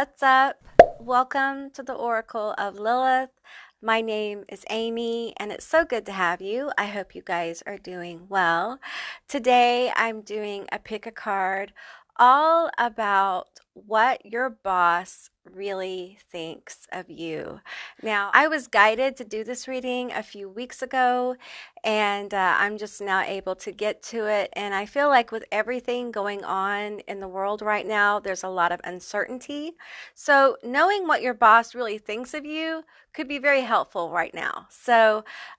What's up? Welcome to the Oracle of Lilith. My name is Amy, and it's so good to have you. I hope you guys are doing well. Today, I'm doing a pick a card all about what your boss really thinks of you. Now, I was guided to do this reading a few weeks ago, and I'm just now able to get to it. And I feel like with everything going on in the world right now, there's a lot of uncertainty. So, knowing what your boss really thinks of you could be very helpful right now. So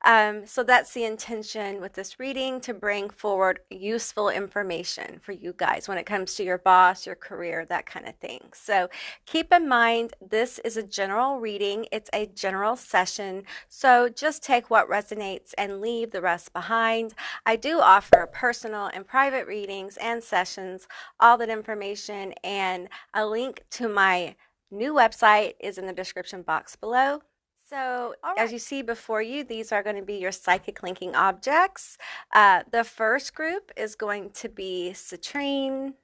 that's the intention with this reading, to bring forward useful information for you guys when it comes to your boss, your career, that kind of thing. So keep in mind, this is a general reading. It's a general session. So just take what resonates and leave the rest behind. I do offer personal and private readings and sessions. All that information and a link to my new website is in the description box below. So as you see before you, these are going to be your psychic linking objects. The first group is going to be Citrine,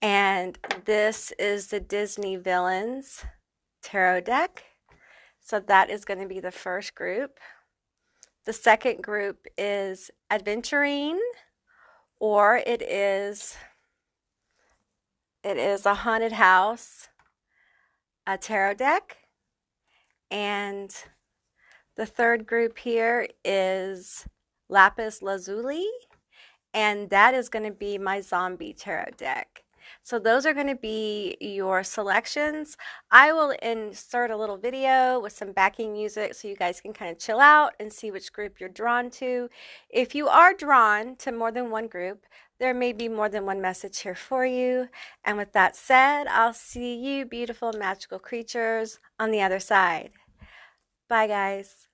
and this is the Disney Villains tarot deck. So that is going to be the first group. The second group is Adventurine, or it is a haunted house, a tarot deck. And the third group here is Lapus Lazuli, and that is going to be my zombie tarot deck. So those are going to be your selections. I will insert a little video with some backing music so you guys can kind of chill out and see which group you're drawn to. If you are drawn to more than one group, there may be more than one message here for you. And with that said, I'll see you beautiful magical creatures on the other side. Bye, guys.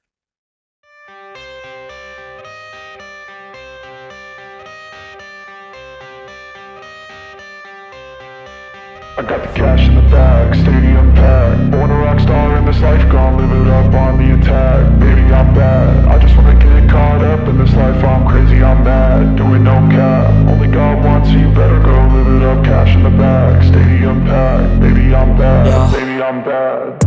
I got the cash in the bag, stadium packed. Born a rock star in this life, gon' live it up on the attack. Baby, I'm bad, I just wanna get caught up in this life. I'm crazy, I'm mad, doing no cap. Only God wants you, better go live it up. Cash in the bag, stadium packed. Baby, I'm bad, yeah. Baby, I'm bad.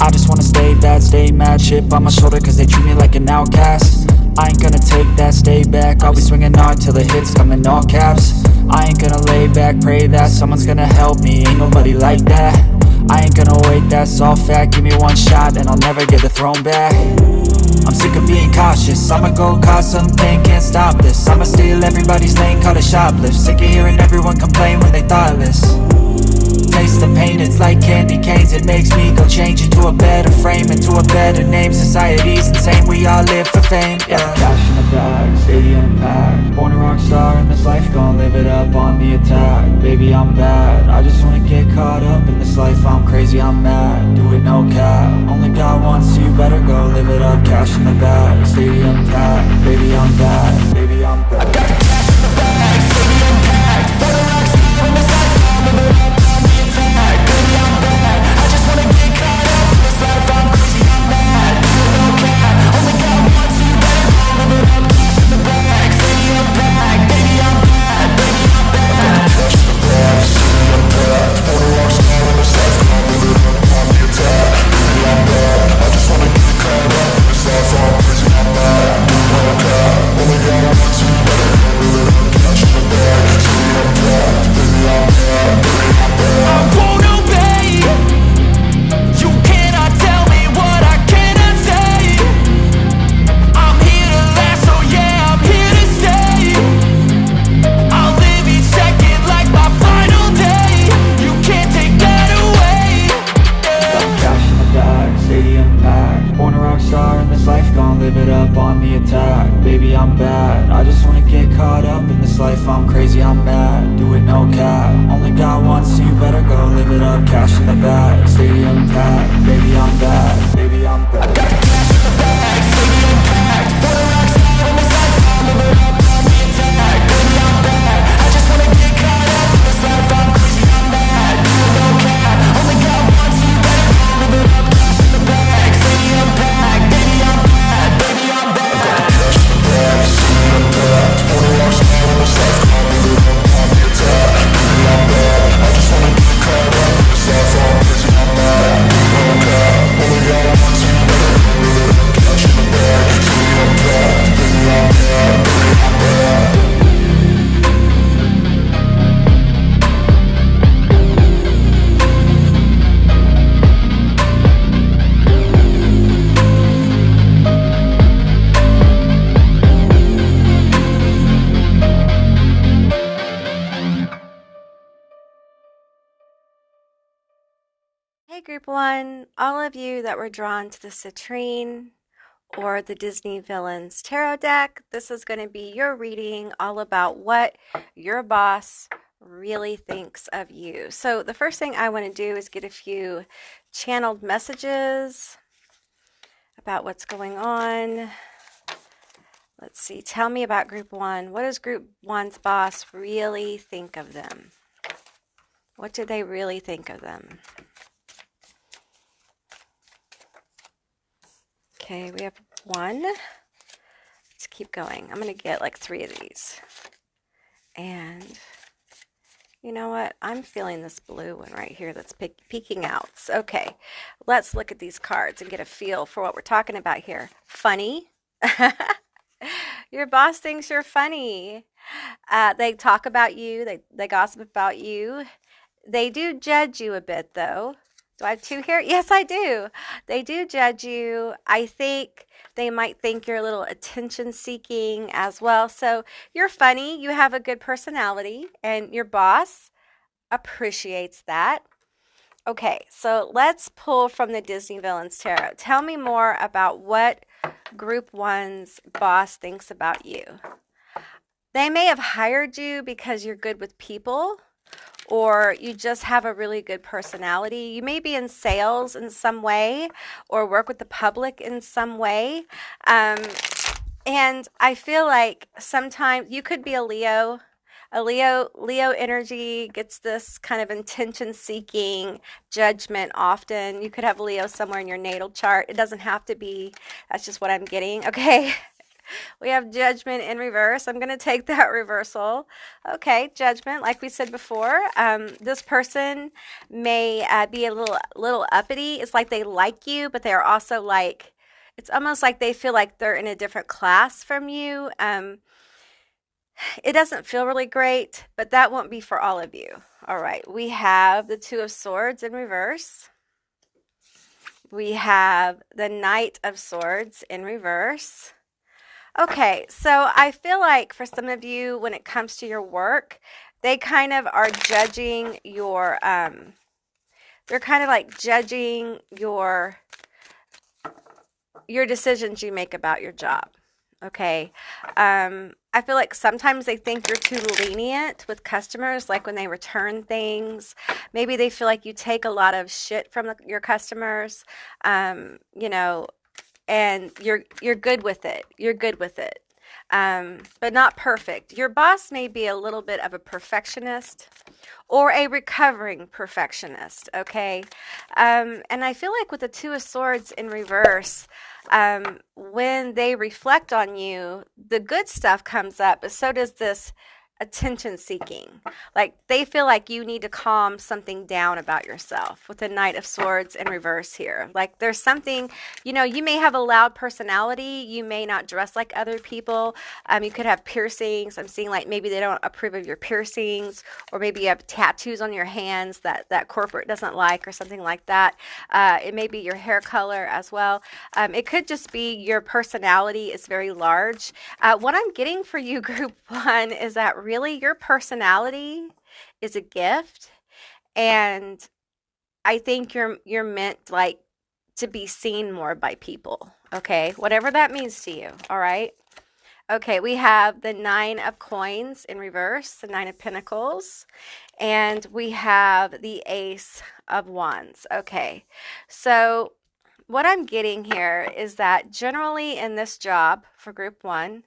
I just wanna stay bad, stay mad. Chip on my shoulder cause they treat me like an outcast. I ain't gonna take that, stay back. I'll be swinging hard till the hits come in all caps. I ain't gonna lay back, pray that someone's gonna help me. Ain't nobody like that. I ain't gonna wait, that's all fact. Give me one shot and I'll never get the throne back. I'm sick of being cautious, I'ma go cause some pain, can't stop this. I'ma steal everybody's lane, call it shoplift. Sick of hearing everyone complain when they thoughtless. Taste the pain, it's like candy canes. It makes me go change into a better frame, into a better name. Society's insane, we all live for fame, yeah. Cash in the bag, stadium packed. Born a rock star in this life, gon' live it up on the attack. Baby, I'm bad, I just wanna get caught up in this life. I'm crazy, I'm mad, do it no cap. Only God wants you, better go live it up. Cash in the bag, stadium packed. Baby, I'm bad, baby, I'm bad. I got the cash in the bag, stadium packed. Born a rock star in this life, gon' live it up on the attack. Baby, I'm bad, I just wanna get caught up in this life. I'm crazy, I'm mad, do it no cap. Only God wants you, better go live it up. Cash in the bag, stadium packed. Baby, I'm bad, baby, I'm bad. Cash in the bag, stadium packed. Born a rock star in this life, gon' live it up on the attack. Baby, I'm bad, I just wanna get caught up in this life. I'm crazy, I'm mad, do it no cap. Only God wants you, better go live it up. Cash in the bag, stadium packed. Baby, I'm bad, baby, I'm bad. I won't obey. You cannot tell me what I cannot say. I'm here to last, so yeah, I'm here to stay. I'll live each second like my final day. You can't take that away, yeah. Got cash in the bag, stadium packed. Born a rock star in this life, gon' live it up on the attack. Baby, I'm bad, I just wanna get caught up in this life. I'm crazy, I'm mad, do it no cap. Only God wants you, better go live it up. Cash in the bag, stadium packed. Baby, I'm bad, baby, I'm bad. I got the cash in the bag, stadium packed. Born a rock star in this life, gon' live it up on the attack. Baby, I'm bad, I just wanna get caught up in this life. I'm crazy, I'm mad, do it no cap. Only God wants you, better go live it up. Cash in the bag, stadium packed. Baby, I'm bad, baby, I'm bad. I got the cash in the bag, stadium packed. Born a rock star in this life, gon' live it up on the attack. Baby, I'm bad, I just wanna get caught up in this life. Hey, Group 1, all of you that were drawn to the Citrine or the Disney Villains Tarot deck, this is going to be your reading all about what your boss really thinks of you. So the first thing I want to do is get a few channeled messages about what's going on. Let's see. Tell me about Group 1. What does Group 1's boss really think of them? What do they really think of them? Okay, we have 1. Let's keep going. I'm going to get like 3 of these. And you know what? I'm feeling this blue one right here that's peeking out. So, okay, let's look at these cards and get a feel for what we're talking about here. Funny. Your boss thinks you're funny. They talk about you. They gossip about you. They do judge you a bit, though. Do I have 2 here? Yes, I do. They do judge you. I think they might think you're a little attention-seeking as well. So you're funny. You have a good personality, and your boss appreciates that. Okay, so let's pull from the Disney Villains Tarot. Tell me more about what Group 1's boss thinks about you. They may have hired you because you're good with people, or you just have a really good personality. You may be in sales in some way or work with the public in some way. And I feel like sometimes you could be a Leo. Leo energy gets this kind of intention-seeking judgment often. You could have Leo somewhere in your natal chart. It doesn't have to be. That's just what I'm getting, okay? We have judgment in reverse. I'm going to take that reversal. Okay, judgment, like we said before. This person may be a little uppity. It's like they like you, but they're also like, it's almost like they feel like they're in a different class from you. It doesn't feel really great, but that won't be for all of you. All right, we have the 2 of Swords in reverse. We have the Knight of Swords in reverse. Okay, so I feel like for some of you, when it comes to your work, they kind of are judging your, they're kind of like judging your decisions you make about your job. Okay, I feel like sometimes they think you're too lenient with customers, like when they return things. Maybe they feel like you take a lot of shit from your customers, you know, and you're good with it. You're good with it, but not perfect. Your boss may be a little bit of a perfectionist or a recovering perfectionist, okay? And I feel like with the 2 of Swords in reverse, when they reflect on you, the good stuff comes up, but so does this attention seeking. Like they feel like you need to calm something down about yourself with the Knight of Swords in reverse here. Like there's something, you know, you may have a loud personality. You may not dress like other people. You could have piercings. I'm seeing like maybe they don't approve of your piercings, or maybe you have tattoos on your hands that corporate doesn't like, or something like that. It may be your hair color as well. It could just be your personality is very large. What I'm getting for you, Group 1, is that really your personality is a gift, and I think you're meant like to be seen more by people, okay? Whatever that means to you, all right? Okay, we have the 9 of Coins in reverse, the 9 of Pentacles, and we have the Ace of Wands. Okay, so what I'm getting here is that generally in this job for Group 1,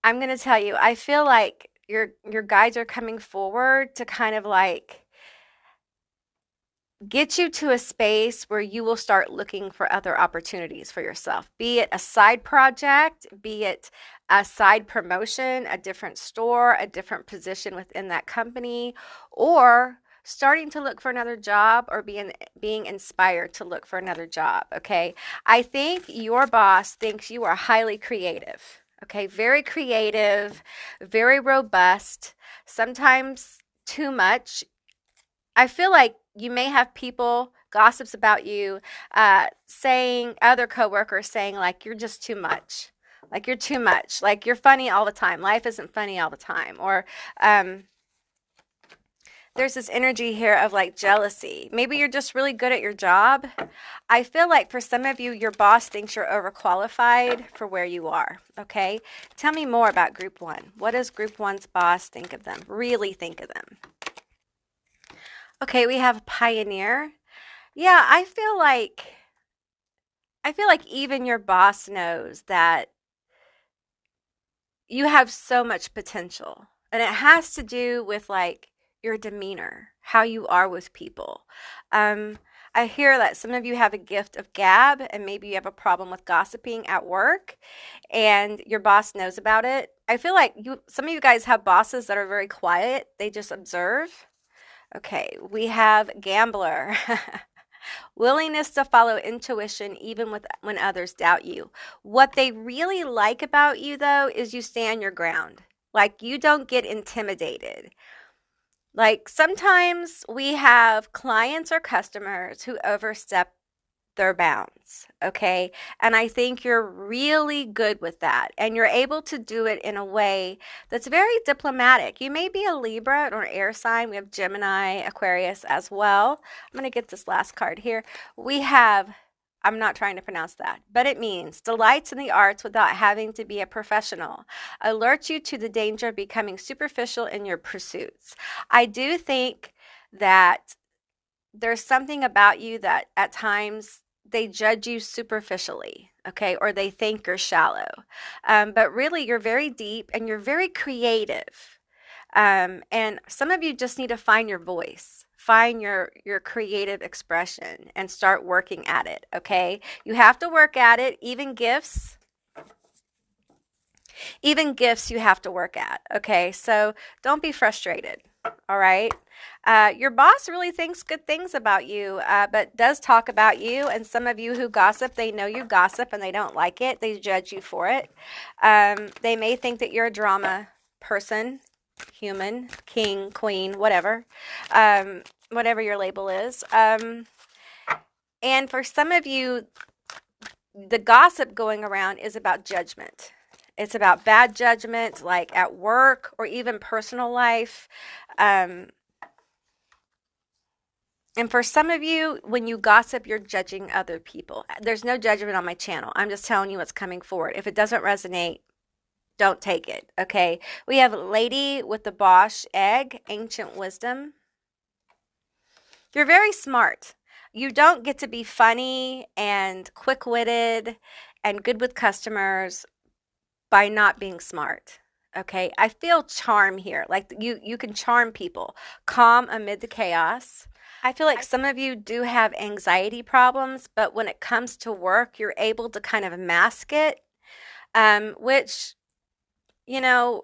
I'm going to tell you, I feel like your guides are coming forward to kind of like get you to a space where you will start looking for other opportunities for yourself, be it a side project, be it a side promotion, a different store, a different position within that company, or starting to look for another job, or being inspired to look for another job, okay? I think your boss thinks you are highly creative. Okay, very creative, very robust, sometimes too much. I feel like you may have people, gossips about you, saying, other coworkers saying, like, you're just too much. Like, you're too much. Like, you're funny all the time. Life isn't funny all the time. Or there's this energy here of like jealousy. Maybe you're just really good at your job. I feel like for some of you, your boss thinks you're overqualified for where you are. Okay. Tell me more about group one. What does group one's boss think of them? Really think of them? Okay. We have pioneer. Yeah. I feel like even your boss knows that you have so much potential. And it has to do with like your demeanor, how you are with people. Um, I hear that some of you have a gift of gab and maybe you have a problem with gossiping at work and your boss knows about it. I feel like some of you guys have bosses that are very quiet. They just observe. Okay, we have gambler. Willingness to follow intuition even when others doubt you. What they really like about you, though, is you stand your ground. Like you don't get intimidated. Like sometimes we have clients or customers who overstep their bounds, okay? And I think you're really good with that. And you're able to do it in a way that's very diplomatic. You may be a Libra or air sign. We have Gemini, Aquarius as well. I'm going to get this last card here. We have, I'm not trying to pronounce that, but it means delights in the arts without having to be a professional. Alert you to the danger of becoming superficial in your pursuits. I do think that there's something about you that at times they judge you superficially, okay, or they think you're shallow. But really, you're very deep and you're very creative. And some of you just need to find your voice, find your creative expression, and start working at it, okay? You have to work at it, even gifts. Even gifts you have to work at, okay? So don't be frustrated, all right? Your boss really thinks good things about you, but does talk about you. And some of you who gossip, they know you gossip and they don't like it. They judge you for it. They may think that you're a drama person, human, king, queen, whatever, whatever your label is. And for some of you, the gossip going around is about judgment. It's about bad judgment, like at work or even personal life. And for some of you, when you gossip, you're judging other people. There's no judgment on my channel. I'm just telling you what's coming forward. If it doesn't resonate, don't take it, okay? We have Lady with the Bosch egg, ancient wisdom. You're very smart. You don't get to be funny and quick-witted and good with customers by not being smart. Okay, I feel charm here. Like you can charm people, calm amid the chaos. I feel like some of you do have anxiety problems, but when it comes to work, you're able to kind of mask it, which, you know,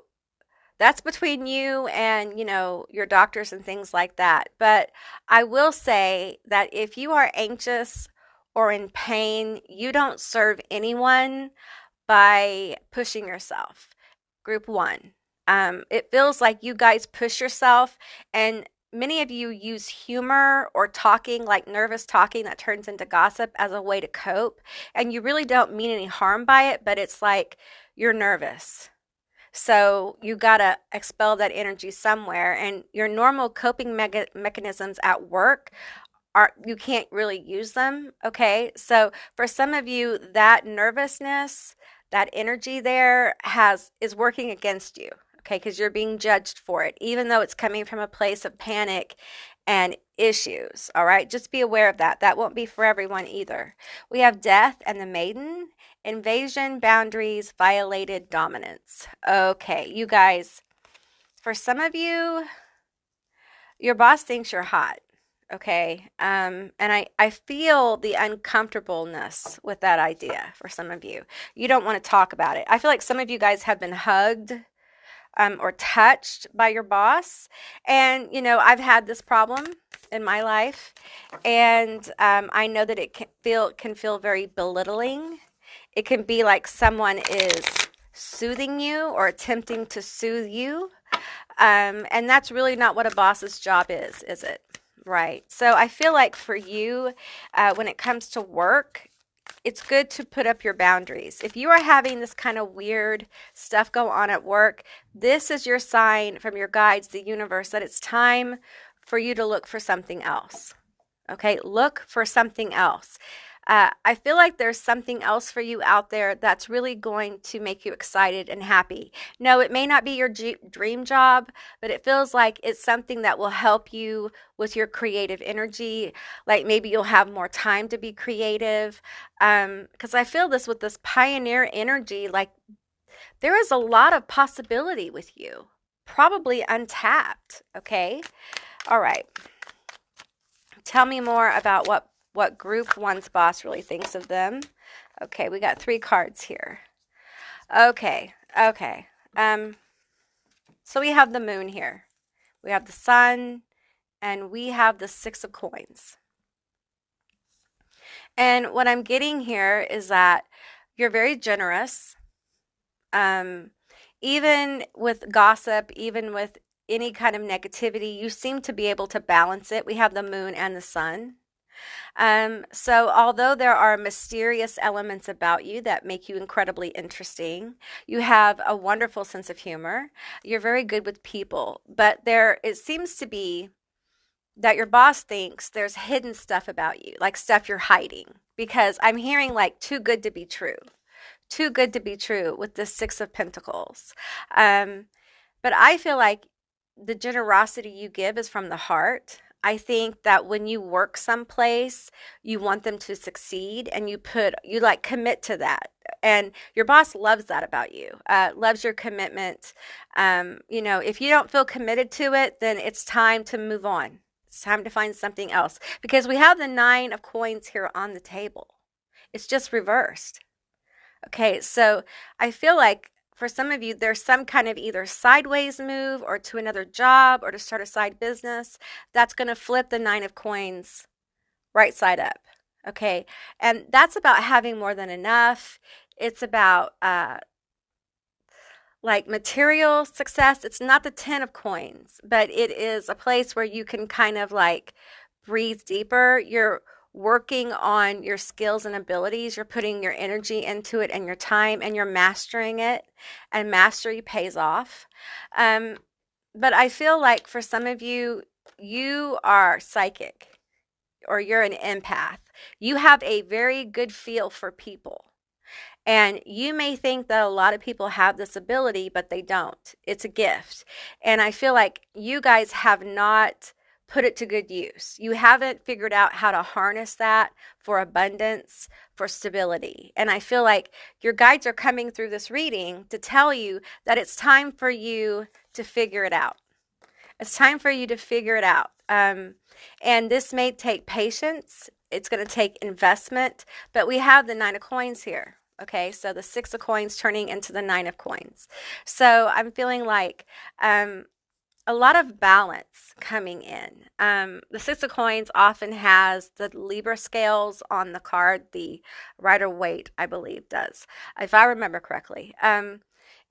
that's between you and, your doctors and things like that. But I will say that if you are anxious or in pain, you don't serve anyone by pushing yourself. Group one. It feels like you guys push yourself, and many of you use humor or talking, like nervous talking that turns into gossip, as a way to cope. And you really don't mean any harm by it, but it's like you're nervous. So you got to expel that energy somewhere. And your normal coping mechanisms at work you can't really use them. Okay. So for some of you, that nervousness, that energy there is working against you, okay, because you're being judged for it, even though it's coming from a place of panic and issues, all right? Just be aware of that. That won't be for everyone either. We have death and the maiden, invasion, boundaries, violated, dominance. Okay, you guys, for some of you, your boss thinks you're hot. Okay. And I feel the uncomfortableness with that idea for some of you. You don't want to talk about it. I feel like some of you guys have been hugged or touched by your boss. And, I've had this problem in my life. And I know that it can feel very belittling. It can be like someone is soothing you or attempting to soothe you. And that's really not what a boss's job is it? Right. So I feel like for you, when it comes to work, it's good to put up your boundaries. If you are having this kind of weird stuff go on at work, this is your sign from your guides, the universe, that it's time for you to look for something else. Okay, look for something else. I feel like there's something else for you out there that's really going to make you excited and happy. No, it may not be your dream job, but it feels like it's something that will help you with your creative energy. Like maybe you'll have more time to be creative. Because I feel this with this pioneer energy, like there is a lot of possibility with you, probably untapped. Okay, all right. Tell me more about what group one's boss really thinks of them. Okay, we got 3 cards here. Okay. So we have the moon here. We have the sun, and we have the 6 of coins. And what I'm getting here is that you're very generous. Even with gossip, even with any kind of negativity, you seem to be able to balance it. We have the moon and the sun. So although there are mysterious elements about you that make you incredibly interesting, you have a wonderful sense of humor. You're very good with people, but it seems to be that your boss thinks there's hidden stuff about you, like stuff you're hiding, because I'm hearing like too good to be true. Too good to be true with the 6 of Pentacles. But I feel like the generosity you give is from the heart. I think that when you work someplace, you want them to succeed and you like commit to that. And your boss loves that about you, loves your commitment. If you don't feel committed to it, then it's time to move on. It's time to find something else because we have the 9 of coins here on the table. It's just reversed. Okay, so I feel like for some of you, there's some kind of either sideways move or to another job or to start a side business that's going to flip the 9 of coins right side up. Okay, and that's about having more than enough. It's about like material success. It's not the 10 of coins, but it is a place where you can kind of like breathe deeper. You're working on your skills and abilities. You're putting your energy into it and your time, and you're mastering it, and mastery pays off. But I feel like for some of you, you are psychic or you're an empath. You have a very good feel for people. And you may think that a lot of people have this ability, but they don't. It's a gift. And I feel like you guys have not put it to good use. You haven't figured out how to harness that for abundance, for stability. And I feel like your guides are coming through this reading to tell you that it's time for you to figure it out. It's time for you to figure it out. And this may take patience. It's going to take investment, but we have the 9 of coins here. Okay, so the 6 of coins turning into the 9 of coins. So I'm feeling like a lot of balance coming in. The 6 of coins often has the Libra scales on the card. The Rider-Waite, I believe, does, if I remember correctly. And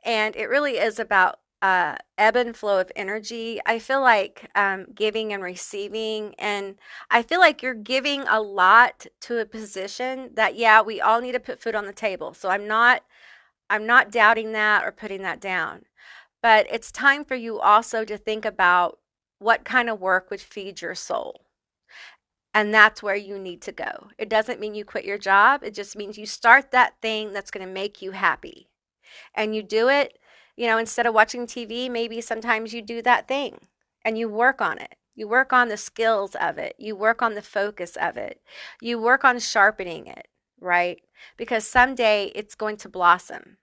it really is about ebb and flow of energy. I feel like giving and receiving, and I feel like you're giving a lot to a position that, yeah, we all need to put food on the table. So I'm not doubting that or putting that down. But it's time for you also to think about what kind of work would feed your soul. And that's where you need to go. It doesn't mean you quit your job. It just means you start that thing that's going to make you happy. And you do it, instead of watching TV, maybe sometimes you do that thing and you work on it. You work on the skills of it. You work on the focus of it. You work on sharpening it, right? Because someday it's going to blossom.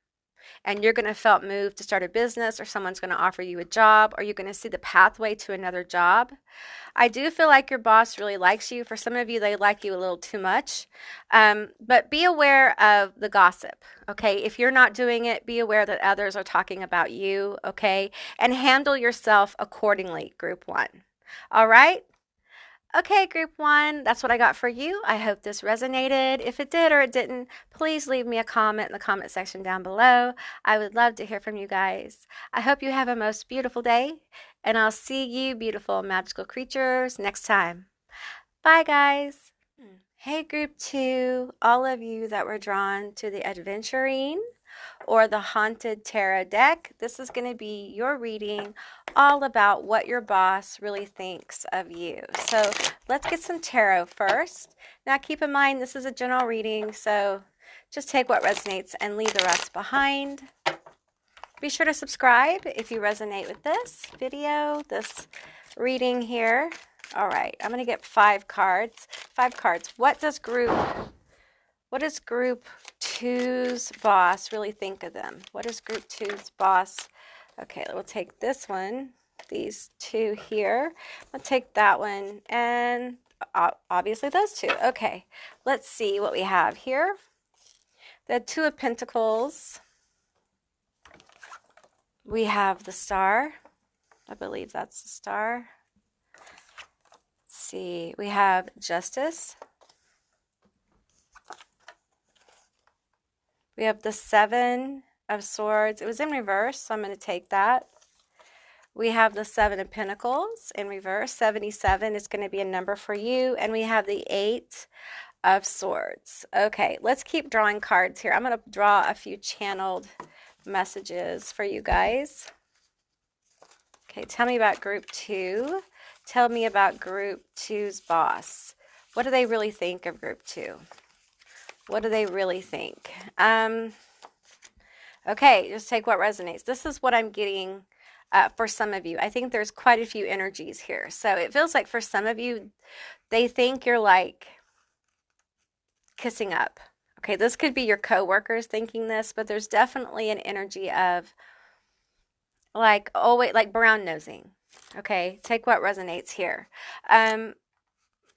And you're going to feel moved to start a business, or someone's going to offer you a job, or you're going to see the pathway to another job. I do feel like your boss really likes you. For some of you, they like you a little too much. But be aware of the gossip, okay? If you're not doing it, be aware that others are talking about you, okay? And handle yourself accordingly, group 1. All right? Okay, group 1, that's what I got for you. I hope this resonated. If it did or it didn't, please leave me a comment in the comment section down below. I would love to hear from you guys. I hope you have a most beautiful day, and I'll see you, beautiful magical creatures, next time. Bye, guys. Hey, group 2, all of you that were drawn to the Adventurine. or the Haunted Tarot deck. This is going to be your reading all about what your boss really thinks of you. So let's get some tarot first. Now keep in mind this is a general reading, so just take what resonates and leave the rest behind. Be sure to subscribe if you resonate with this video, this reading here. All right, I'm going to get 5 cards. 5 cards. What does group two's boss really think of them? What does group two's boss? Okay, we'll take this one, these 2 here. We'll take that one, and obviously those 2. Okay, let's see what we have here. The 2 of Pentacles. We have the Star. I believe that's the Star. Let's see. We have Justice. We have the 7 of Swords. It was in reverse, so I'm going to take that. We have the 7 of Pentacles in reverse. 77 is going to be a number for you. And we have the 8 of Swords. Okay, let's keep drawing cards here. I'm going to draw a few channeled messages for you guys. Okay, tell me about group 2. Tell me about group 2's boss. What do they really think of group 2? What do they really think? Okay, just take what resonates. This is what I'm getting for some of you. I think there's quite a few energies here. So it feels like for some of you, they think you're like kissing up. Okay, this could be your coworkers thinking this, but there's definitely an energy of like, oh wait, like brown nosing. Okay, take what resonates here.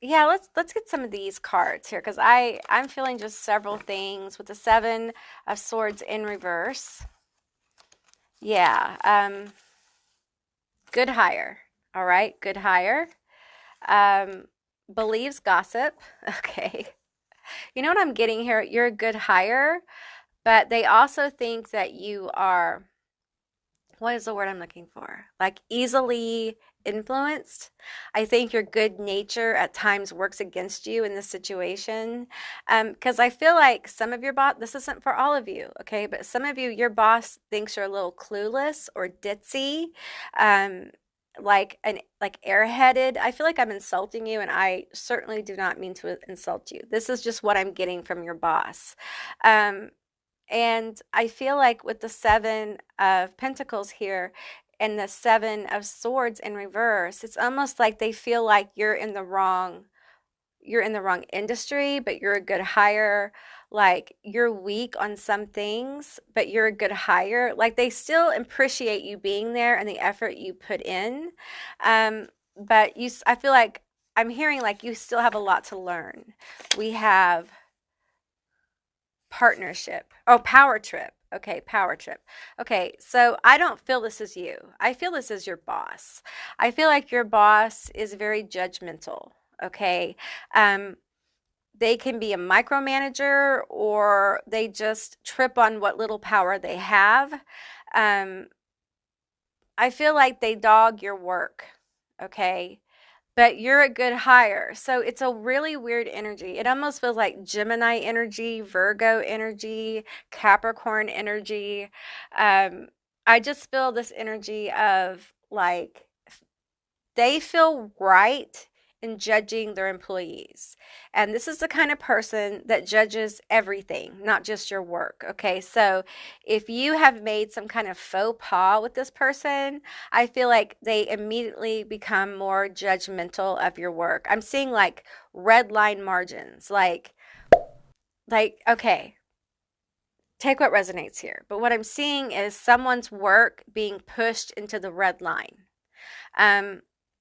Yeah, let's get some of these cards here because I'm feeling just several things with the 7 of Swords in reverse. Yeah, good hire. All right, good hire. Believes gossip. Okay. You know what I'm getting here? You're a good hire, but they also think that you are, what is the word I'm looking for? Like easily influenced. I think your good nature at times works against you in this situation. Because I feel like some of your boss, this isn't for all of you, okay? But some of you, your boss thinks you're a little clueless or ditzy. Like airheaded. I feel like I'm insulting you, and I certainly do not mean to insult you. This is just what I'm getting from your boss. And I feel like with the 7 of Pentacles here and the 7 of Swords in reverse, it's almost like they feel like you're in the wrong industry, but you're a good hire. Like you're weak on some things, but you're a good hire. Like they still appreciate you being there and the effort you put in. But I feel like I'm hearing like you still have a lot to learn. We have partnership. Oh, power trip. Okay, power trip. Okay, so I don't feel this is you. I feel this is your boss. I feel like your boss is very judgmental. Okay. They can be a micromanager or they just trip on what little power they have. I feel like they dog your work. Okay. But you're a good hire. So it's a really weird energy. It almost feels like Gemini energy, Virgo energy, Capricorn energy. I just feel this energy of like they feel right in judging their employees. And this is the kind of person that judges everything, not just your work. Okay, so if you have made some kind of faux pas with this person, I feel like they immediately become more judgmental of your work. I'm seeing like red line margins, like okay, take what resonates here. But what I'm seeing is someone's work being pushed into the red line.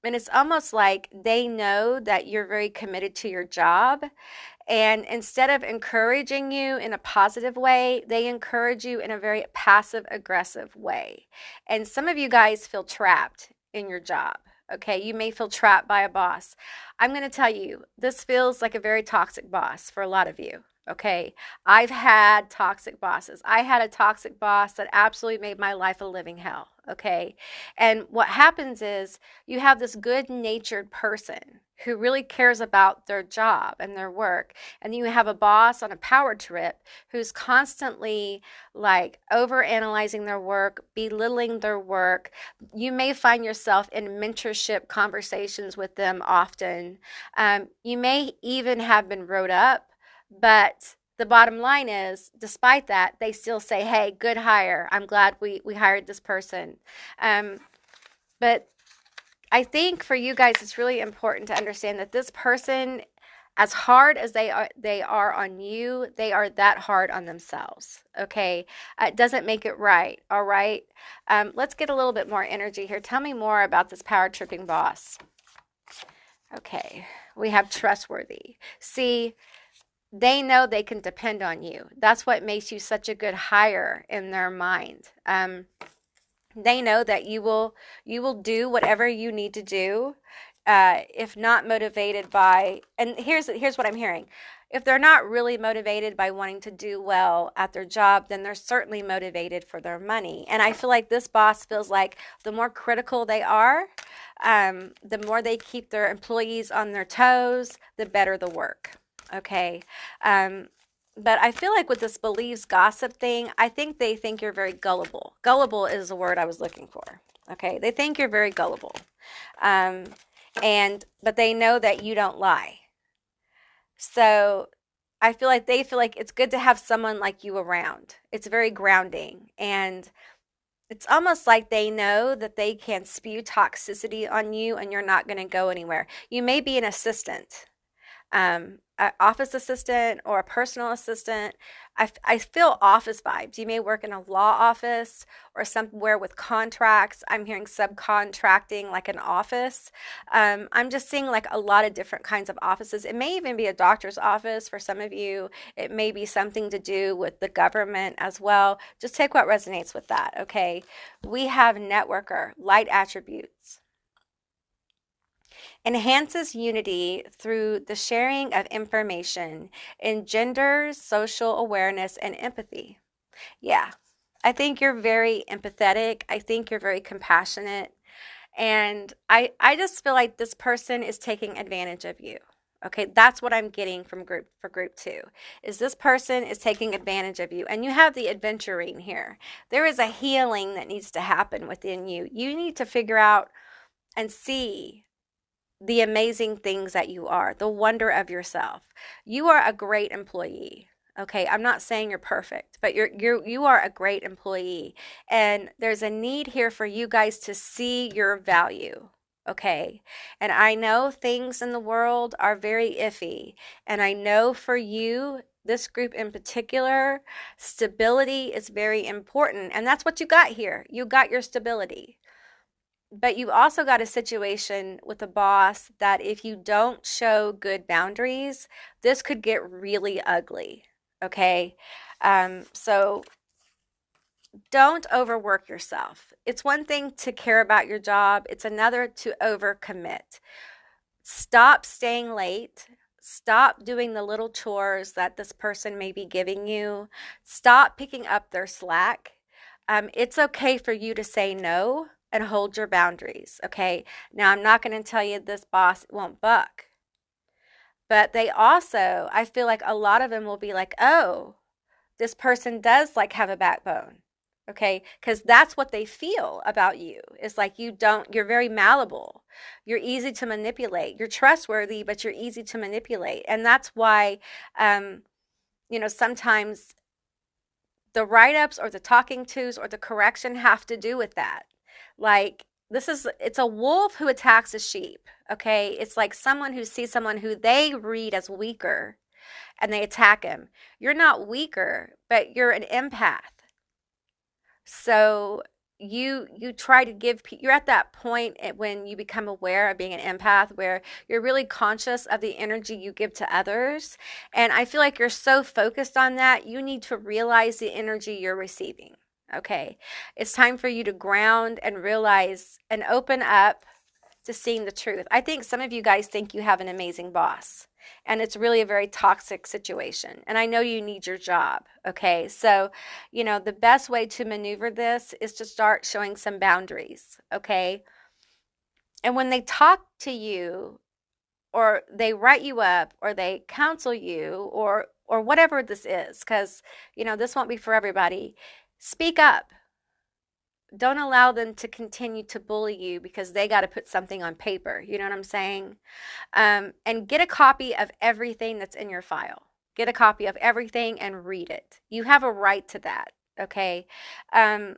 And it's almost like they know that you're very committed to your job. And instead of encouraging you in a positive way, they encourage you in a very passive aggressive way. And some of you guys feel trapped in your job. Okay, you may feel trapped by a boss. I'm going to tell you, this feels like a very toxic boss for a lot of you. Okay, I've had toxic bosses. I had a toxic boss that absolutely made my life a living hell. okay? And what happens is you have this good-natured person who really cares about their job and their work, and you have a boss on a power trip who's constantly like over-analyzing their work, belittling their work. You may find yourself in mentorship conversations with them often. You may even have been wrote up, but the bottom line is, despite that, they still say, hey, good hire. I'm glad we hired this person. But I think for you guys, it's really important to understand that this person, as hard as they are on you, they are that hard on themselves. Okay, it doesn't make it right. All right, let's get a little bit more energy here. Tell me more about this power tripping boss. Okay, we have trustworthy. See, they know they can depend on you. That's what makes you such a good hire in their mind. They know that you will do whatever you need to do, if not motivated by. And here's what I'm hearing. If they're not really motivated by wanting to do well at their job, then they're certainly motivated for their money. And I feel like this boss feels like the more critical they are, the more they keep their employees on their toes, the better the work. Okay. But I feel like with this believes gossip thing, I think they think you're very gullible. Gullible is the word I was looking for. Okay. They think you're very gullible. But they know that you don't lie. So I feel like they feel like it's good to have someone like you around. It's very grounding. And it's almost like they know that they can spew toxicity on you and you're not going to go anywhere. You may be an assistant. An office assistant or a personal assistant. I feel office vibes. You may work in a law office or somewhere with contracts. I'm hearing subcontracting like an office. I'm just seeing like a lot of different kinds of offices. It may even be a doctor's office for some of you. It may be something to do with the government as well. Just take what resonates with that, okay? We have networker, light attributes. Enhances unity through the sharing of information, engenders social awareness and empathy. Yeah, I think you're very empathetic. I think you're very compassionate. And I just feel like this person is taking advantage of you. Okay, that's what I'm getting from group 2. Is this person is taking advantage of you. And you have the Adventurine here. There is a healing that needs to happen within you. You need to figure out and see the amazing things that you are, the wonder of yourself. You are a great employee. Okay, I'm not saying you're perfect, but you are a great employee. And there's a need here for you guys to see your value. Okay, and I know things in the world are very iffy. And I know for you, this group in particular, stability is very important. And that's what you got here. You got your stability. But you've also got a situation with a boss that if you don't show good boundaries, this could get really ugly, okay? So don't overwork yourself. It's one thing to care about your job. It's another to overcommit. Stop staying late. Stop doing the little chores that this person may be giving you. Stop picking up their slack. It's okay for you to say no and hold your boundaries, okay? Now, I'm not going to tell you this boss won't buck, but they also, I feel like a lot of them will be like, oh, this person does like have a backbone, okay? Because that's what they feel about you. It's like you're very malleable. You're easy to manipulate. You're trustworthy, but you're easy to manipulate. And that's why, sometimes the write-ups or the talking tos or the correction have to do with that. Like, it's a wolf who attacks a sheep, okay? It's like someone who sees someone who they read as weaker and they attack him. You're not weaker, but you're an empath. So you try to you're at that point when you become aware of being an empath where you're really conscious of the energy you give to others. And I feel like you're so focused on that, you need to realize the energy you're receiving. Okay, it's time for you to ground and realize and open up to seeing the truth. I think some of you guys think you have an amazing boss. And it's really a very toxic situation. And I know you need your job. Okay. So, the best way to maneuver this is to start showing some boundaries. Okay. And when they talk to you, or they write you up, or they counsel you, or whatever this is, because this won't be for everybody. Speak up. Don't allow them to continue to bully you because they got to put something on paper. You know what I'm saying? And get a copy of everything that's in your file. Get a copy of everything and read it. You have a right to that. Okay. And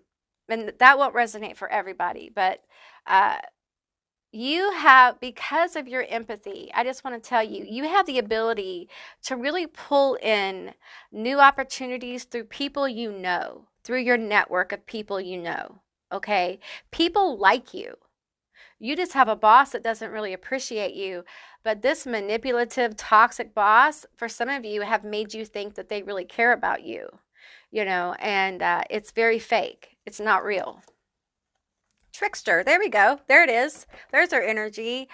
that won't resonate for everybody, but you have, because of your empathy, I just want to tell you, you have the ability to really pull in new opportunities through people through your network of people okay? People like you. You just have a boss that doesn't really appreciate you, but this manipulative, toxic boss, for some of you, have made you think that they really care about you, and it's very fake. It's not real. Trickster. There we go. There it is. There's our energy.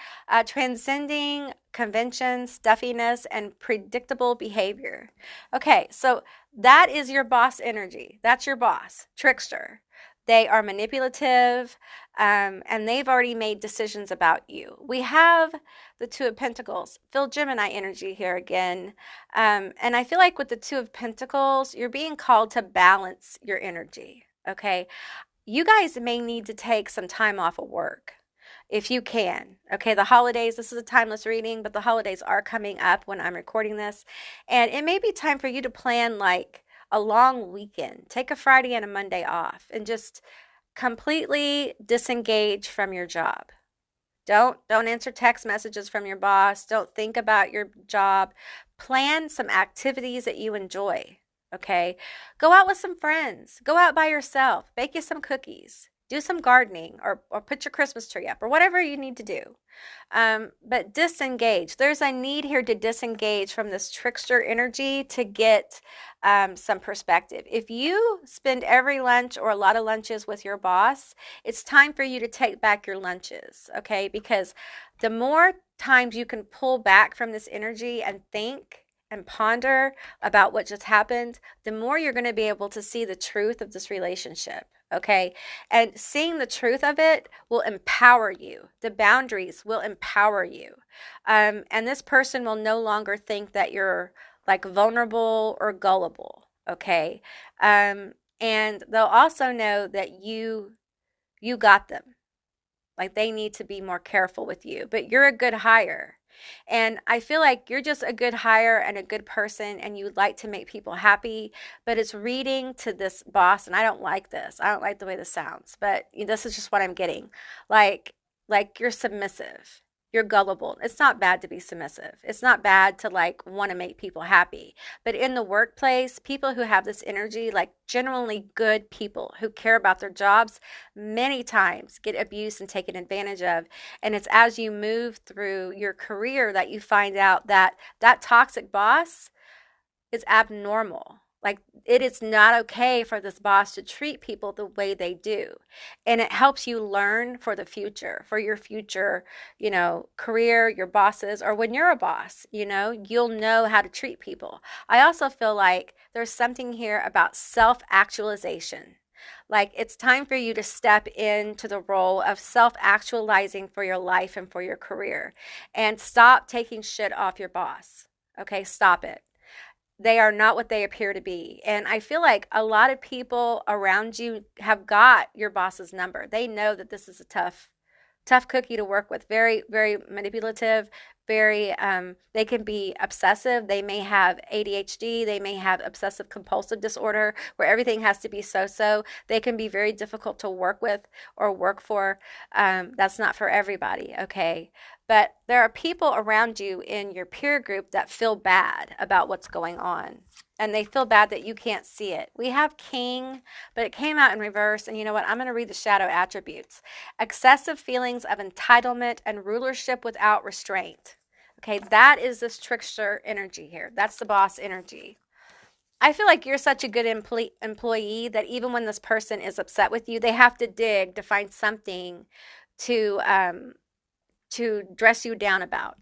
Transcending convention, stuffiness, and predictable behavior. Okay, so that is your boss energy. That's your boss, trickster. They are manipulative, and they've already made decisions about you. We have the Two of Pentacles, Phil Gemini energy here again. And I feel like with the Two of Pentacles, you're being called to balance your energy. Okay. You guys may need to take some time off of work if you can. Okay, the holidays, this is a timeless reading, but the holidays are coming up when I'm recording this. And it may be time for you to plan like a long weekend. Take a Friday and a Monday off and just completely disengage from your job. Don't answer text messages from your boss. Don't think about your job. Plan some activities that you enjoy. Okay, go out with some friends. Go out by yourself. Bake you some cookies. Do some gardening, or put your Christmas tree up, or whatever you need to do. But disengage. There's a need here to disengage from this trickster energy to get some perspective. If you spend every lunch or a lot of lunches with your boss, it's time for you to take back your lunches, okay? Because the more times you can pull back from this energy and think and ponder about what just happened, the more you're going to be able to see the truth of this relationship. Okay. And seeing the truth of it will empower you. The boundaries will empower you. And this person will no longer think that you're like vulnerable or gullible. Okay. And they'll also know that you got them. Like they need to be more careful with you, but you're a good hire. And I feel like you're just a good hire and a good person, and you like to make people happy, but it's reading to this boss, and I don't like this. I don't like the way this sounds, but this is just what I'm getting. Like you're submissive. You're gullible. It's not bad to be submissive. It's not bad to like want to make people happy. But in the workplace, people who have this energy, like genuinely good people who care about their jobs, many times get abused and taken advantage of. And it's as you move through your career that you find out that that toxic boss is abnormal. Like it is not okay for this boss to treat people the way they do. And it helps you learn for the future, for your future, career, your bosses, or when you're a boss, you'll know how to treat people. I also feel like there's something here about self-actualization. Like it's time for you to step into the role of self-actualizing for your life and for your career, and stop taking shit off your boss. Okay, stop it. They are not what they appear to be. And I feel like a lot of people around you have got your boss's number. They know that this is a tough cookie to work with. Very, very manipulative, very, they can be obsessive. They may have ADHD. They may have obsessive compulsive disorder where everything has to be so. They can be very difficult to work with or work for. That's not for everybody, okay? But there are people around you in your peer group that feel bad about what's going on. And they feel bad that you can't see it. We have King, but it came out in reverse. And you know what? I'm going to read the shadow attributes. Excessive feelings of entitlement and rulership without restraint. Okay, that is this trickster energy here. That's the boss energy. I feel like you're such a good employee that even when this person is upset with you, they have to dig to find something to dress you down about.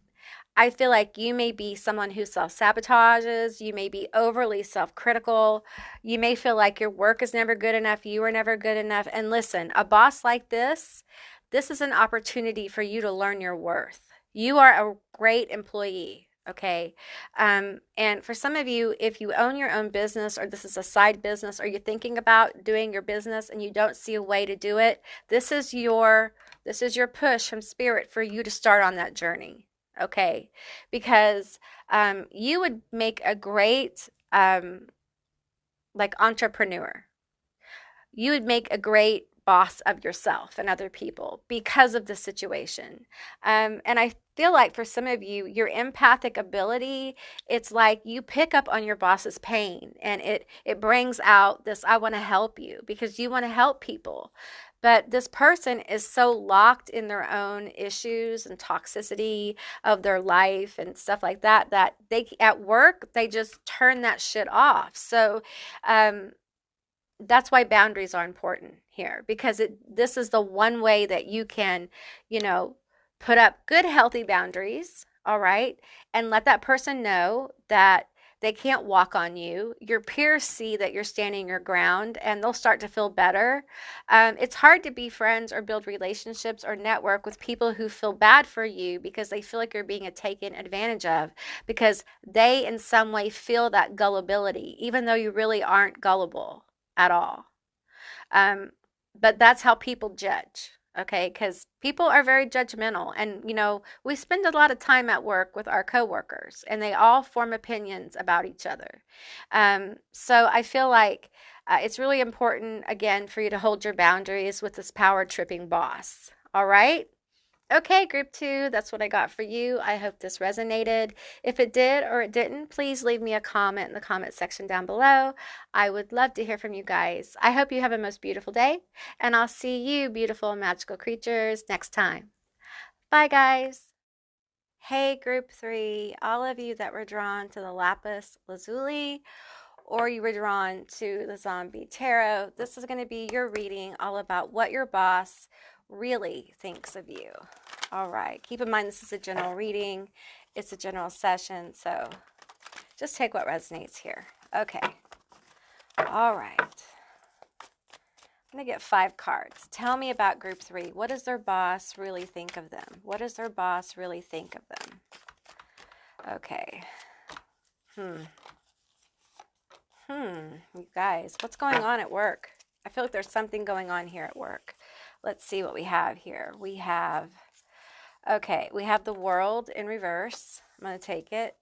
I feel like you may be someone who self-sabotages, you may be overly self-critical, you may feel like your work is never good enough, you are never good enough. And listen, a boss like this is an opportunity for you to learn your worth. You are a great employee. Okay. And for some of you, if you own your own business or this is a side business or you're thinking about doing your business and you don't see a way to do it, this is your push from spirit for you to start on that journey. Okay. Because you would make a great like entrepreneur. You would make a great boss of yourself and other people because of the situation. And I feel like for some of you, your empathic ability, it's like you pick up on your boss's pain and it brings out this, I want to help you because you want to help people. But this person is so locked in their own issues and toxicity of their life and stuff like that, that they at work, they just turn that shit off. So, that's why boundaries are important here because this is the one way that you can, put up good, healthy boundaries, all right, and let that person know that they can't walk on you. Your peers see that you're standing your ground and they'll start to feel better. It's hard to be friends or build relationships or network with people who feel bad for you because they feel like you're being taken advantage of because they in some way feel that gullibility, even though you really aren't gullible at all. Um, but that's how people judge, okay? Because people are very judgmental. And, we spend a lot of time at work with our coworkers, and they all form opinions about each other. So I feel like it's really important, again, for you to hold your boundaries with this power tripping boss, all right? Okay, group 2, that's what I got for you. I hope this resonated. If it did or it didn't, please leave me a comment in the comment section down below. I would love to hear from you guys. I hope you have a most beautiful day, and I'll see you, beautiful magical creatures, next time. Bye, guys. Hey, group 3, all of you that were drawn to the Lapus Lazuli, or you were drawn to the Zombie Tarot, this is going to be your reading all about what your boss really thinks of you. All right. Keep in mind this is a general reading. It's a general session, so just take what resonates here. Okay. All right. I'm going to get 5 cards. Tell me about group 3. What does their boss really think of them? What does their boss really think of them? Okay. You guys, what's going on at work? I feel like there's something going on here at work. Let's see what we have here. We have the World in reverse. I'm going to take it.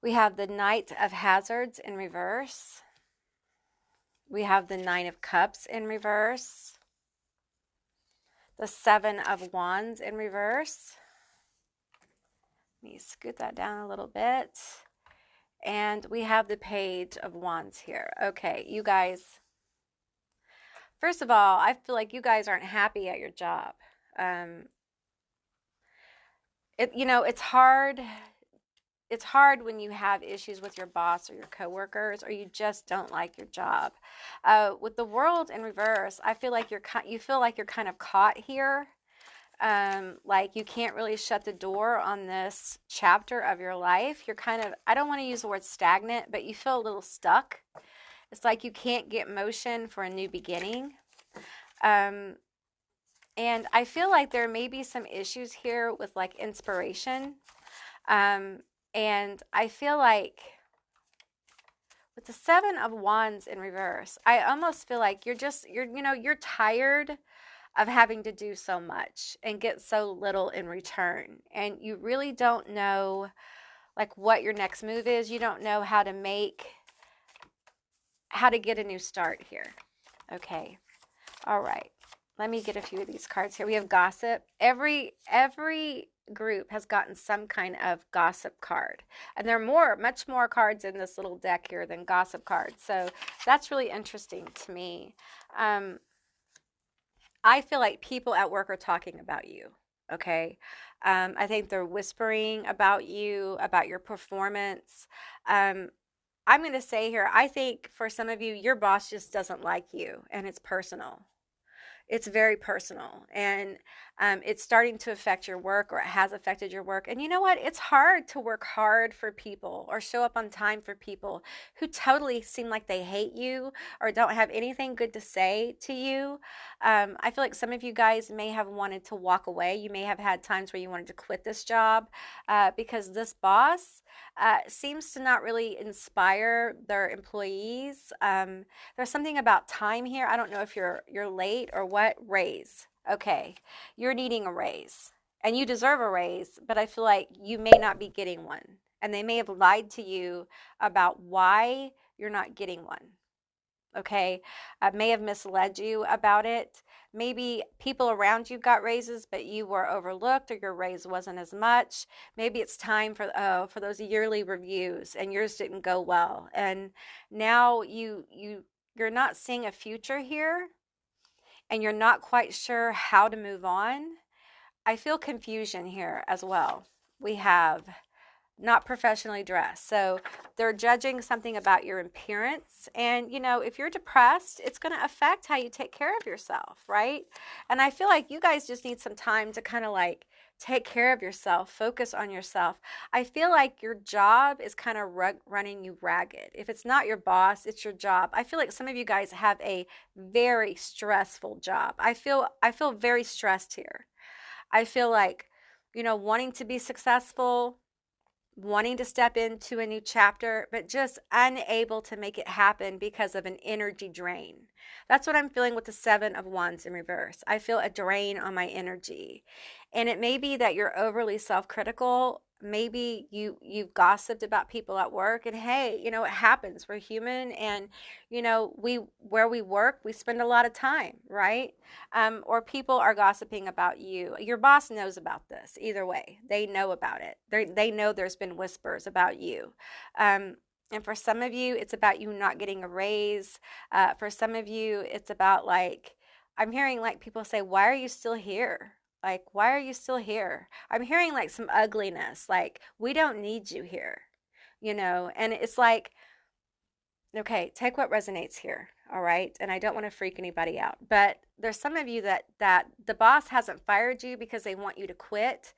We have the Knight of Hazards in reverse. We have the Nine of Cups in reverse. The Seven of Wands in reverse. Let me scoot that down a little bit. And we have the Page of Wands here. Okay, you guys. First of all, I feel like you guys aren't happy at your job. It's hard. It's hard when you have issues with your boss or your coworkers, or you just don't like your job. With the World in reverse, I feel like you feel like you're kind of caught here. Like you can't really shut the door on this chapter of your life. You're kind of, I don't want to use the word stagnant, but you feel a little stuck. It's like you can't get motion for a new beginning. And I feel like there may be some issues here with like inspiration. And I feel like with the Seven of Wands in reverse, I almost feel like you're tired of having to do so much and get so little in return. And you really don't know like what your next move is. You don't know how to get a new start here. Okay. All right. Let me get a few of these cards here. We have Gossip. Every group has gotten some kind of gossip card. And there are much more cards in this little deck here than gossip cards. So that's really interesting to me. I feel like people at work are talking about you, okay? I think they're whispering about you, about your performance. I'm going to say here, I think for some of you, your boss just doesn't like you, and it's personal. It's very personal. And It's starting to affect your work, or it has affected your work. And you know what? It's hard to work hard for people or show up on time for people who totally seem like they hate you or don't have anything good to say to you. I feel like some of you guys may have wanted to walk away. You may have had times where you wanted to quit this job because this boss seems to not really inspire their employees. There's something about time here. I don't know if you're late or what. Raise. Okay, you're needing a raise and you deserve a raise, but I feel like you may not be getting one. And they may have lied to you about why you're not getting one. Okay, may have misled you about it. Maybe people around you got raises, but you were overlooked, or your raise wasn't as much. Maybe it's time for those yearly reviews, and yours didn't go well, and now you're not seeing a future here, and you're not quite sure how to move on. I feel confusion here as well. We have not professionally dressed. So they're judging something about your appearance. And, you know, if you're depressed, it's going to affect how you take care of yourself, right? And I feel like you guys just need some time to kind of like take care of yourself, focus on yourself. I feel like your job is kind of running you ragged. If it's not your boss, it's your job. I feel like some of you guys have a very stressful job. I feel very stressed here. I feel like, you know, wanting to be successful, wanting to step into a new chapter, but just unable to make it happen because of an energy drain. That's what I'm feeling with the Seven of Wands in reverse. I feel a drain on my energy. And it may be that you're overly self-critical. Maybe you've gossiped about people at work, and hey, you know, it happens. We're human, and you know, where we work, we spend a lot of time, right? Or people are gossiping about you. Your boss knows about this. Either way, they know about it. They know there's been whispers about you. And for some of you, it's about you not getting a raise. For some of you, it's about like, I'm hearing like people say, why are you still here? Like, why are you still here? I'm hearing like some ugliness, like, we don't need you here, you know? And it's like, okay, take what resonates here, all right? And I don't want to freak anybody out, but there's some of you that the boss hasn't fired you because they want you to quit.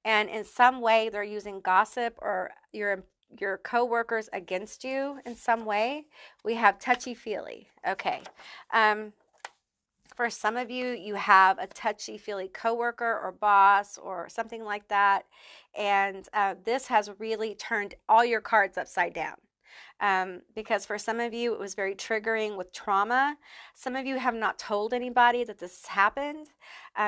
And in some way, they're using gossip or your coworkers against you in some way. We have touchy-feely. Okay. For some of you, you have a touchy-feely coworker or boss or something like that. And this has really turned all your cards upside down. Because for some of you, it was very triggering with trauma. Some of you have not told anybody that this has happened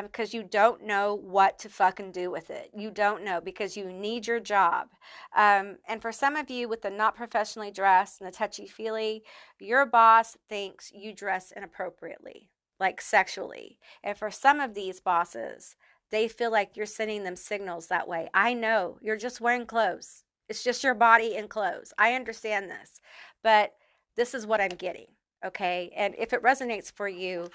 because you don't know what to fucking do with it. You don't know because you need your job. And for some of you with the not professionally dressed and the touchy-feely, your boss thinks you dress inappropriately, like sexually. And for some of these bosses, they feel like you're sending them signals that way. I know, you're just wearing clothes. It's just your body in clothes. I understand this, but this is what I'm getting, okay? And if it resonates for you,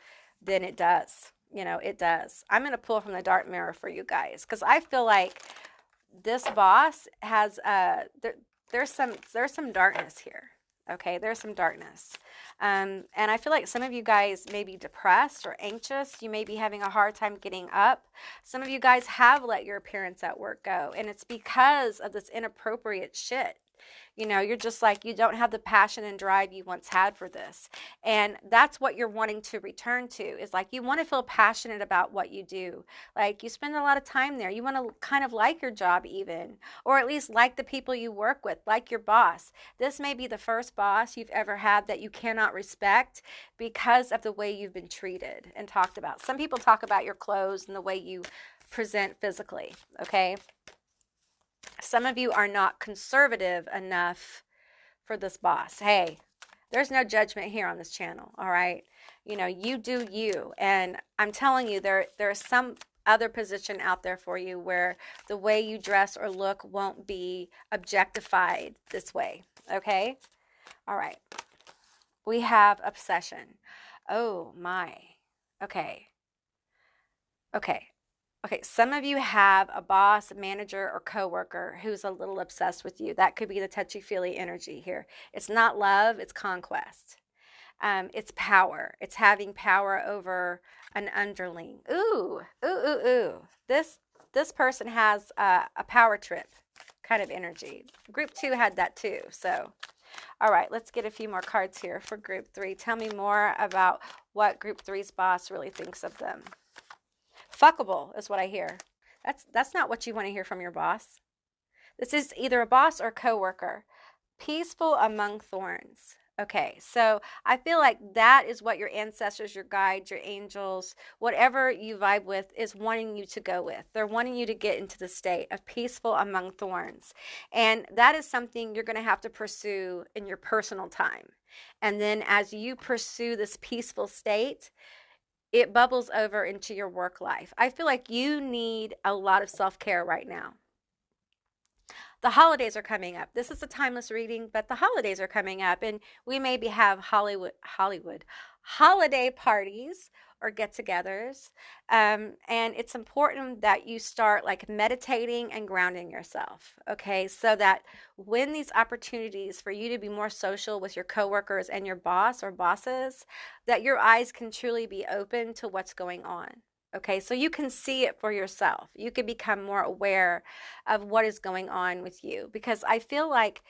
then it does. You know, it does. I'm going to pull from the dark mirror for you guys because I feel like this boss has, there's some darkness here. Okay, there's some darkness. And I feel like some of you guys may be depressed or anxious. You may be having a hard time getting up. Some of you guys have let your appearance at work go, and it's because of this inappropriate shit. You know, you're just like, you don't have the passion and drive you once had for this. And that's what you're wanting to return to, is like, you want to feel passionate about what you do. Like, you spend a lot of time there. You want to kind of like your job even, or at least like the people you work with, like your boss. This may be the first boss you've ever had that you cannot respect because of the way you've been treated and talked about. Some people talk about your clothes and the way you present physically, okay? Some of you are not conservative enough for this boss. Hey, there's no judgment here on this channel, all right? You know, you do you. And I'm telling you, there's some other position out there for you where the way you dress or look won't be objectified this way, okay? All right. We have obsession. Oh, my. Okay. Okay. Okay, some of you have a boss, manager, or coworker who's a little obsessed with you. That could be the touchy-feely energy here. It's not love, it's conquest. It's power. It's having power over an underling. Ooh, ooh, ooh, ooh. This person has a power trip kind of energy. Group 2 had that too. So, all right, let's get a few more cards here for group 3. Tell me more about what group 3's boss really thinks of them. Fuckable is what I hear. That's not what you want to hear from your boss. This is either a boss or coworker. Peaceful among thorns. Okay, so I feel like that is what your ancestors, your guides, your angels, whatever you vibe with is wanting you to go with. They're wanting you to get into the state of peaceful among thorns. And that is something you're going to have to pursue in your personal time. And then as you pursue this peaceful state, it bubbles over into your work life. I feel like you need a lot of self-care right now. The holidays are coming up. This is a timeless reading, but the holidays are coming up, and we maybe have holiday parties or get-togethers. And it's important that you start like meditating and grounding yourself, okay? So that when these opportunities for you to be more social with your coworkers and your boss or bosses, that your eyes can truly be open to what's going on. Okay, so you can see it for yourself. You can become more aware of what is going on with you, because I feel like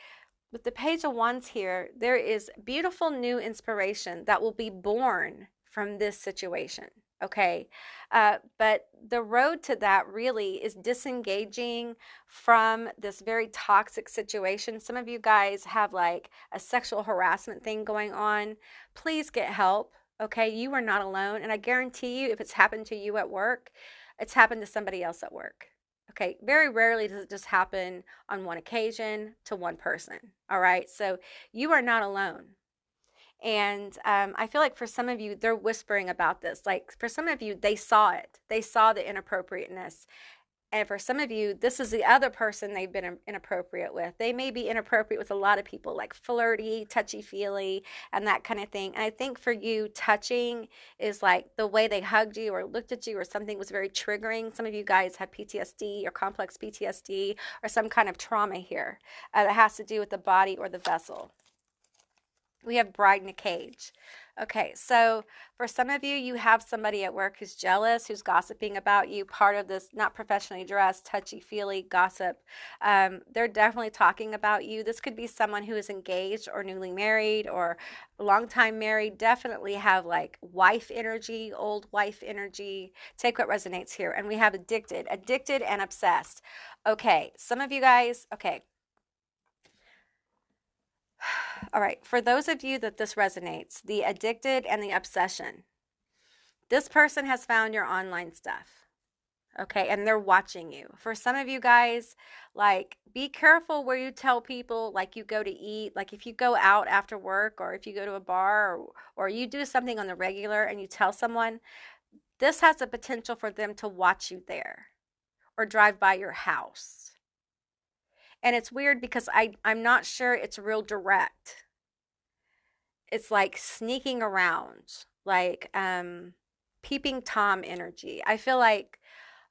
with the Page of Wands here, there is beautiful new inspiration that will be born from this situation. Okay, but the road to that really is disengaging from this very toxic situation. Some of you guys have like a sexual harassment thing going on. Please get help. Okay, you are not alone. And I guarantee you, if it's happened to you at work, it's happened to somebody else at work. Okay, very rarely does it just happen on one occasion to one person. All right, so you are not alone. And I feel like for some of you, they're whispering about this. Like for some of you, they saw it. They saw the inappropriateness. And for some of you, this is the other person they've been inappropriate with. They may be inappropriate with a lot of people, like flirty, touchy-feely, and that kind of thing. And I think for you, touching is like the way they hugged you or looked at you or something was very triggering. Some of you guys have PTSD or complex PTSD or some kind of trauma here that has to do with the body or the vessel. We have bride in a cage. Okay, so for some of you, you have somebody at work who's jealous, who's gossiping about you, part of this not professionally dressed, touchy-feely gossip. They're definitely talking about you. This could be someone who is engaged or newly married or a long time married. Definitely have like wife energy, old wife energy. Take what resonates here. And we have addicted and obsessed. Okay, some of you guys, okay. All right, for those of you that this resonates, the addicted and the obsession, this person has found your online stuff, okay, and they're watching you. For some of you guys, like, be careful where you tell people, like, you go to eat, like, if you go out after work or if you go to a bar or you do something on the regular and you tell someone, this has the potential for them to watch you there or drive by your house. And it's weird because I'm not sure it's real direct. It's like sneaking around, like peeping Tom energy. I feel like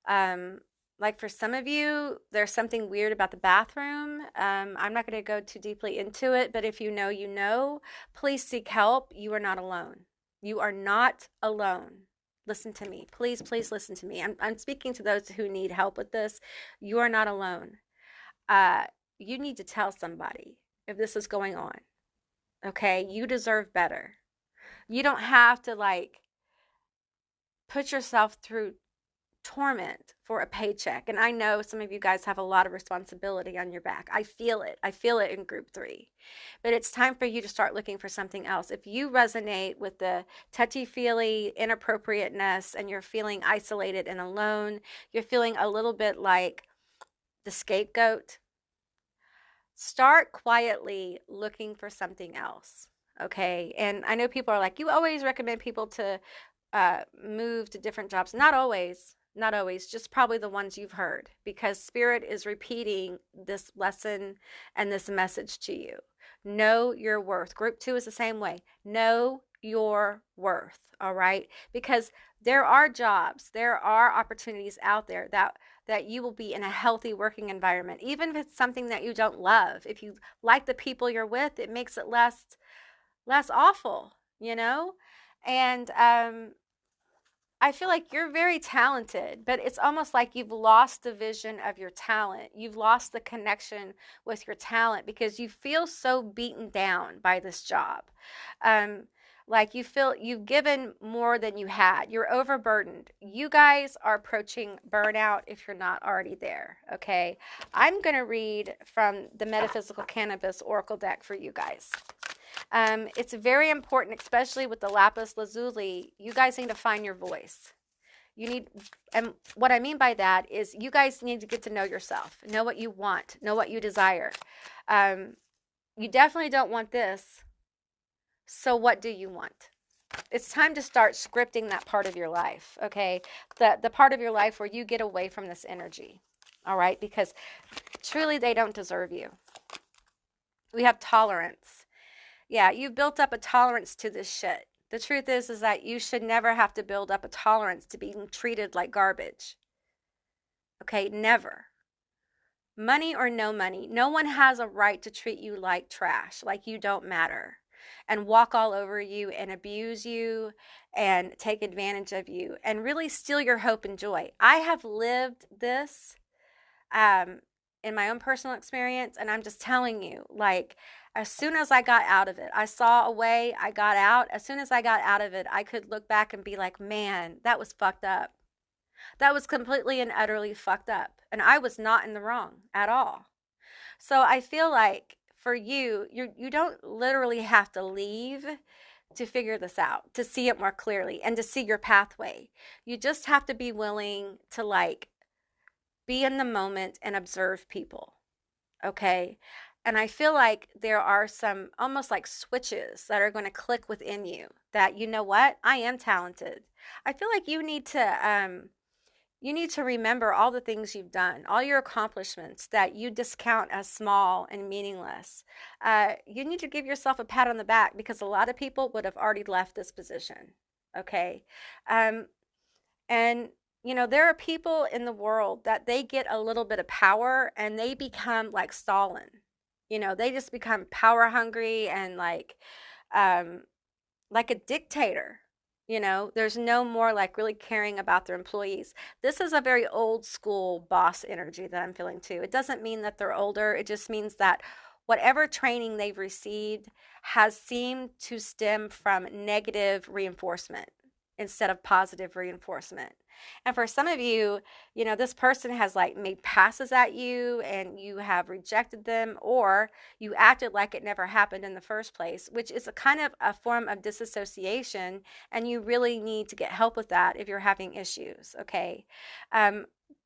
for some of you, there's something weird about the bathroom. I'm not going to go too deeply into it, but if you know, you know. Please seek help. You are not alone. You are not alone. Listen to me. Please, please listen to me. I'm speaking to those who need help with this. You are not alone. You need to tell somebody if this is going on. Okay, you deserve better. You don't have to like put yourself through torment for a paycheck. And I know some of you guys have a lot of responsibility on your back. I feel it. I feel it in group 3. But it's time for you to start looking for something else. If you resonate with the touchy-feely inappropriateness and you're feeling isolated and alone, you're feeling a little bit like the scapegoat, start quietly looking for something else, okay? And I know people are like, you always recommend people to move to different jobs. Not always, just probably the ones you've heard, because Spirit is repeating this lesson and this message to you. Know your worth. Group 2 is the same way. Know your worth, all right? Because there are jobs, there are opportunities out there that you will be in a healthy working environment, even if it's something that you don't love. If you like the people you're with, it makes it less awful. you know? And I feel like you're very talented, but it's almost like you've lost the vision of your talent. You've lost the connection with your talent because you feel so beaten down by this job. Um, like you feel you've given more than you had. You're overburdened. You guys are approaching burnout if you're not already there. Okay. I'm going to read from the Metaphysical Cannabis Oracle deck for you guys. It's very important, especially with the Lapus Lazuli. You guys need to find your voice. You need, and what I mean by that is you guys need to get to know yourself, know what you want, know what you desire. You definitely don't want this. So what do you want? It's time to start scripting that part of your life, okay? The part of your life where you get away from this energy, all right? Because truly they don't deserve you. We have tolerance. Yeah, you built up a tolerance to this shit. The truth is that you should never have to build up a tolerance to being treated like garbage. Okay, never. Money or no money, no one has a right to treat you like trash, like you don't matter, and walk all over you and abuse you and take advantage of you and really steal your hope and joy. I have lived this in my own personal experience, and I'm just telling you, like, as soon as I got out of it, I saw a way, I got out. As soon as I got out of it, I could look back and be like, man, that was fucked up. That was completely and utterly fucked up. And I was not in the wrong at all. So I feel like for you, you don't literally have to leave to figure this out, to see it more clearly and to see your pathway. You just have to be willing to like be in the moment and observe people. Okay. And I feel like there are some almost like switches that are going to click within you that, you know what, I am talented. I feel like you need to remember all the things you've done, all your accomplishments that you discount as small and meaningless. You need to give yourself a pat on the back because a lot of people would have already left this position. Okay. And you know, there are people in the world that they get a little bit of power and they become like Stalin. You know, they just become power hungry and like a dictator. You know, there's no more like really caring about their employees. This is a very old school boss energy that I'm feeling too. It doesn't mean that they're older. It just means that whatever training they've received has seemed to stem from negative reinforcement instead of positive reinforcement. And for some of you, you know, this person has like made passes at you and you have rejected them, or you acted like it never happened in the first place, which is a kind of a form of disassociation. And you really need to get help with that if you're having issues. Okay.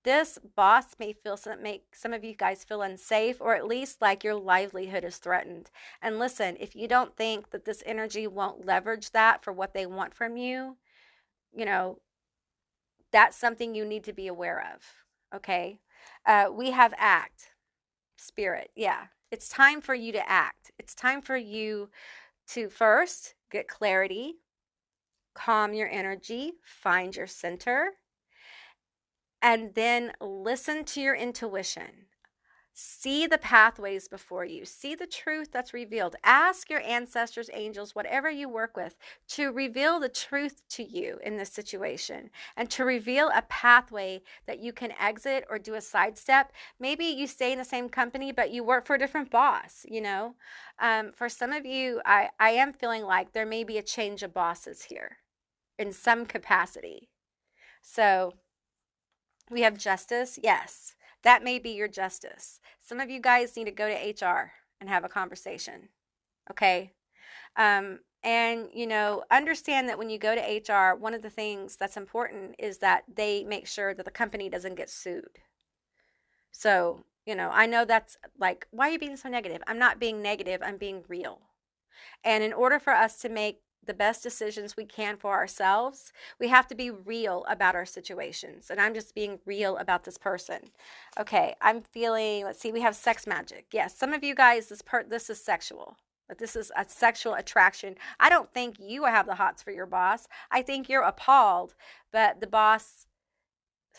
This boss may make some of you guys feel unsafe, or at least like your livelihood is threatened. And listen, if you don't think that this energy won't leverage that for what they want from you, you know, that's something you need to be aware of. Okay. We have act, spirit. Yeah. It's time for you to act. It's time for you to first get clarity, calm your energy, find your center, and then listen to your intuition. See the pathways before you. See the truth that's revealed. Ask your ancestors, angels, whatever you work with, to reveal the truth to you in this situation and to reveal a pathway that you can exit or do a sidestep. Maybe you stay in the same company, but you work for a different boss, you know. For some of you, I am feeling like there may be a change of bosses here in some capacity. So we have justice. Yes. That may be your justice. Some of you guys need to go to HR and have a conversation. Okay. And, you know, understand that when you go to HR, one of the things that's important is that they make sure that the company doesn't get sued. So, you know, I know that's like, why are you being so negative? I'm not being negative. I'm being real. And in order for us to make the best decisions we can for ourselves, we have to be real about our situations. And I'm just being real about this person. Okay, I'm feeling, let's see, we have sex magic. Yes, some of you guys, this is sexual. But this is a sexual attraction. I don't think you have the hots for your boss. I think you're appalled. But the boss,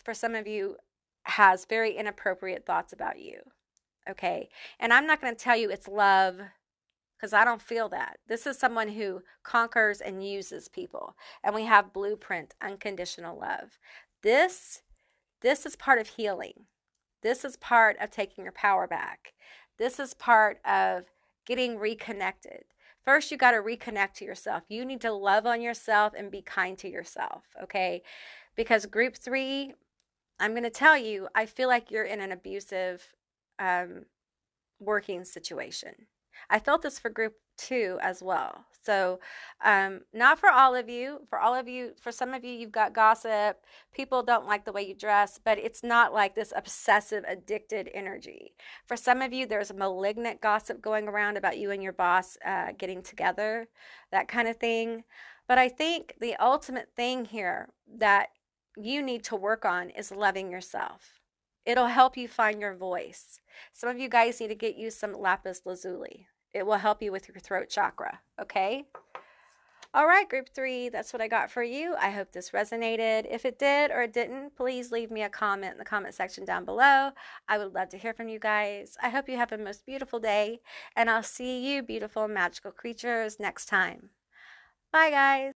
for some of you, has very inappropriate thoughts about you. Okay, and I'm not going to tell you it's love because I don't feel that. This is someone who conquers and uses people. And we have blueprint, unconditional love. This is part of healing. This is part of taking your power back. This is part of getting reconnected. First, you got to reconnect to yourself. You need to love on yourself and be kind to yourself, okay? Because group 3, I'm going to tell you, I feel like you're in an abusive working situation. I felt this for group 2 as well. So, not for all of you. For some of you, you've got gossip. People don't like the way you dress, but it's not like this obsessive, addicted energy. For some of you, there's malignant gossip going around about you and your boss getting together, that kind of thing. But I think the ultimate thing here that you need to work on is loving yourself. It'll help you find your voice. Some of you guys need to get you some Lapus Lazuli. It will help you with your throat chakra, okay? All right, group 3, that's what I got for you. I hope this resonated. If it did or it didn't, please leave me a comment in the comment section down below. I would love to hear from you guys. I hope you have a most beautiful day, and I'll see you, beautiful magical creatures, next time. Bye, guys.